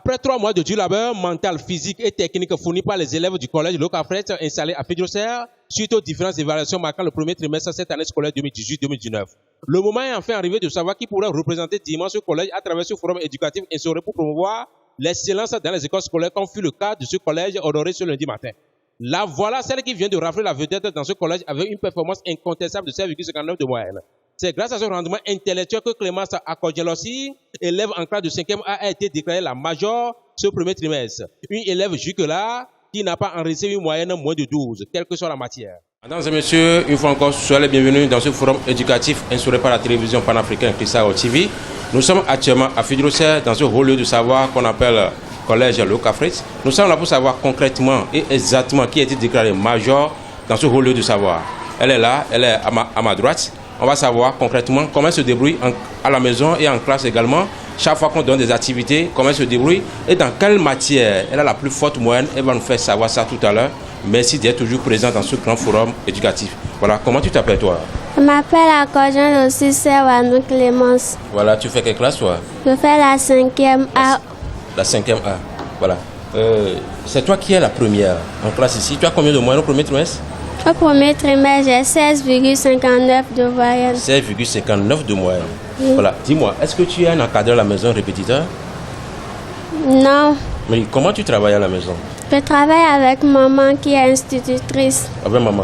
Après 3 mois de dur labeur mental, physique et technique fournis par les élèves du collège Locafret installé à Fidjoser, suite aux différentes évaluations marquant le premier trimestre cette année scolaire 2018-2019. Le moment est enfin arrivé de savoir qui pourrait représenter dignement ce collège à travers ce forum éducatif instauré pour promouvoir l'excellence dans les écoles scolaires comme fut le cas de ce collège honoré ce lundi matin. La voilà celle qui vient de rafler la vedette dans ce collège avec une performance incontestable de 7,59 de moyenne. C'est grâce à ce rendement intellectuel que Clémence Akodjelossi, élève en classe de 5e A, a été déclarée la major ce premier trimestre. Une élève jusque-là qui n'a pas enregistré une moyenne moins de 12, quelle que soit la matière. Mesdames et messieurs, une fois encore, soyez les bienvenus dans ce forum éducatif instauré par la télévision panafricaine Cristal TV. Nous sommes actuellement à Fidjoser, dans ce haut lieu de savoir qu'on appelle collège Locafret. Nous sommes là pour savoir concrètement et exactement qui a été déclaré major dans ce haut lieu de savoir. Elle est là, elle est à ma droite. On va savoir concrètement comment elle se débrouille à la maison et en classe également. Chaque fois qu'on donne des activités, comment elle se débrouille et dans quelle matière elle a la plus forte moyenne. Elle va nous faire savoir ça tout à l'heure. Merci d'être toujours présent dans ce grand forum éducatif. Voilà, comment tu t'appelles toi? Je m'appelle Akodjelossi Serwanou Clémence. Voilà, tu fais quelle classe toi? Je fais la 5e A. La 5e A, voilà. C'est toi qui es la première en classe ici. Tu as combien de moyenne au premier trimestre? Au premier trimestre, j'ai 16,59 de moyenne. 16,59 de moyenne. Oui. Voilà, dis-moi, est-ce que tu es un encadreur à la maison, répétiteur? Non. Mais comment tu travailles à la maison? Je travaille avec maman qui est institutrice. Avec maman.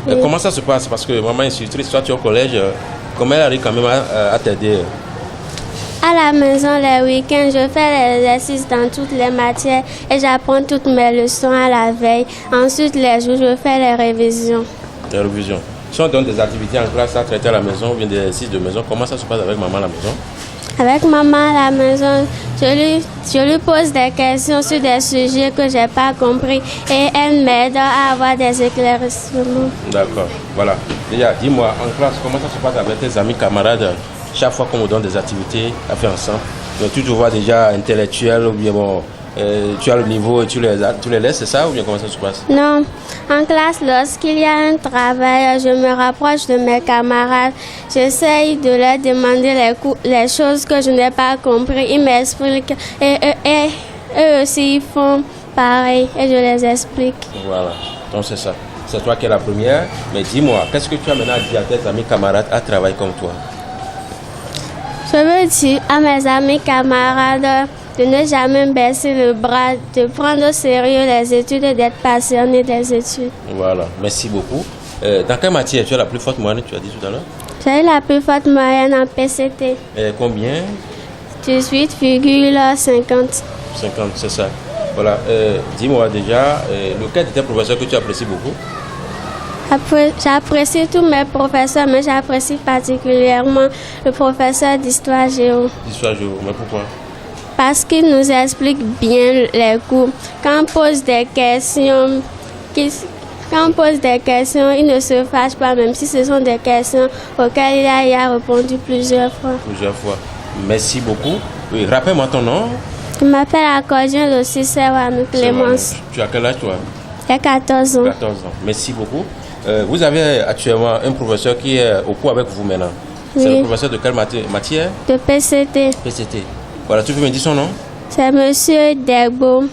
Oui. Et comment ça se passe? Parce que maman est institutrice, toi tu es au collège, comment elle arrive quand même à t'aider? À la maison, les week-ends, je fais les exercices dans toutes les matières et j'apprends toutes mes leçons à la veille. Ensuite, les jours, je fais les révisions. Les révisions. Si on donne des activités en classe à traiter à la maison ou bien des exercices de maison, comment ça se passe avec maman à la maison? Avec maman à la maison, je lui pose des questions sur des sujets que je n'ai pas compris et elle m'aide à avoir des éclaircissements. D'accord, voilà. Déjà, dis-moi, en classe, comment ça se passe avec tes amis, camarades? Chaque fois qu'on vous donne des activités à faire ensemble, tu te vois déjà intellectuel ou bien bon, tu as le niveau et tu les laisses, c'est ça ou bien comment ça se passe? Non, en classe, lorsqu'il y a un travail, je me rapproche de mes camarades. J'essaye de leur demander les choses que je n'ai pas compris. Ils m'expliquent et eux aussi ils font pareil et je les explique. Voilà, donc c'est ça. C'est toi qui es la première, mais dis-moi, qu'est-ce que tu as maintenant à dire à tes amis camarades à travailler comme toi? Je veux dire à mes amis camarades de ne jamais baisser le bras, de prendre au sérieux les études et d'être passionné des études. Voilà, merci beaucoup. Dans quelle matière tu as la plus forte moyenne, tu as dit tout à l'heure? J'ai eu la plus forte moyenne en PCT. Combien? 18,50. 50, c'est ça. Voilà, dis-moi déjà, lequel de tes professeurs que tu apprécies beaucoup? J'apprécie tous mes professeurs, mais j'apprécie particulièrement le professeur d'histoire géo. D'histoire géo, mais pourquoi? Parce qu'il nous explique bien les cours. Quand on pose des questions, il ne se fâche pas, même si ce sont des questions auxquelles il a répondu plusieurs fois. Plusieurs fois. Merci beaucoup. Oui, rappelle-moi ton nom. Je m'appelle Akodjelossi Serwanou Clémence. Tu as quel âge toi? J'ai 14 ans. 14 ans. Merci beaucoup. Vous avez actuellement un professeur qui est au cours avec vous maintenant. Oui. C'est le professeur de quelle matière? De PCT. PCT. Voilà, tu peux me dire son nom? C'est Monsieur Degbo.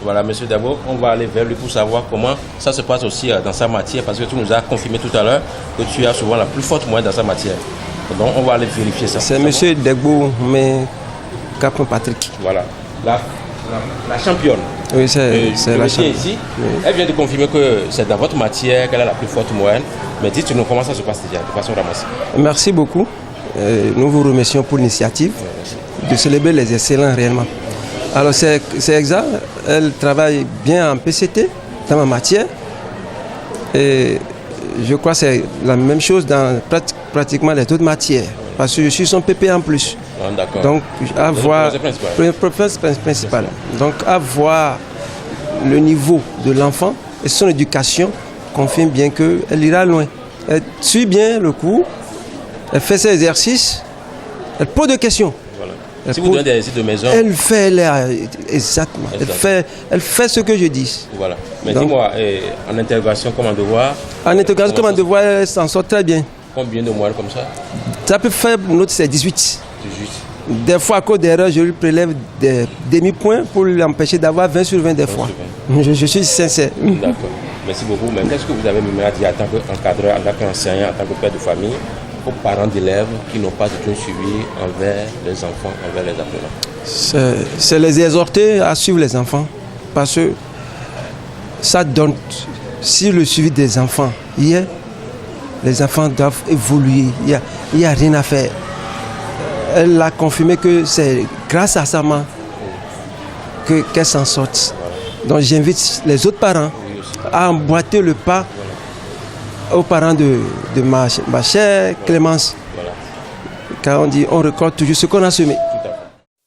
Voilà, Monsieur Degbo, on va aller vers lui pour savoir comment ça se passe aussi dans sa matière, parce que tu nous as confirmé tout à l'heure que tu as souvent la plus forte moyenne dans sa matière. Donc on va aller vérifier ça. C'est Monsieur Degbo, mais Capon Patrick. Voilà, la championne. Oui, c'est la championne. Ici, oui. Elle vient de confirmer que c'est dans votre matière qu'elle a la plus forte moyenne. Mais dites-nous comment ça se passe déjà, de façon ramassée. Merci beaucoup. Nous vous remercions pour l'initiative de célébrer les excellents réellement. Alors c'est exact, elle travaille bien en PCT, dans ma matière. Et je crois que c'est la même chose dans pratiquement les autres matières. Parce que je suis son PP en plus. Ah, d'accord. Donc, à voir le professeur principal. Donc, à voir le niveau de l'enfant et son éducation confirme bien qu'elle ira loin. Elle suit bien le cours, elle fait ses exercices, elle pose des questions. Voilà. Si vous donnez des exercices de maison, elle fait exactement. Elle fait ce que je dis. Voilà. Mais dis-moi, en interrogation comme en devoir? En interrogation comme en devoir, elle s'en sort très bien. Combien de mois comme ça? Ça peut faire, notre c'est 18. 18. Des fois, à cause d'erreur, je lui prélève des demi-points pour l'empêcher d'avoir 20 sur 20 des fois. Je suis sincère. D'accord. Merci beaucoup. Mais qu'est-ce que vous avez même à dire en tant qu'encadreur, en tant qu'enseignant, en tant que père de famille, aux parents d'élèves qui n'ont pas du tout suivi envers les enfants, envers les apprenants? C'est les exhorter à suivre les enfants. Parce que ça donne, si le suivi des enfants y est, les enfants doivent évoluer. Il n'y a rien à faire. Elle a confirmé que c'est grâce à sa main qu'elle s'en sorte. Donc j'invite les autres parents à emboîter le pas aux parents de ma chère Clémence. Car on dit on récolte toujours ce qu'on a semé.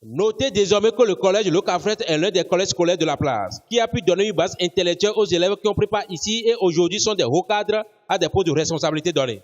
Notez désormais que le collège Locafret est l'un des collèges scolaires de la place, qui a pu donner une base intellectuelle aux élèves qui ont pris part ici et aujourd'hui sont des hauts cadres à des postes de responsabilité donnés.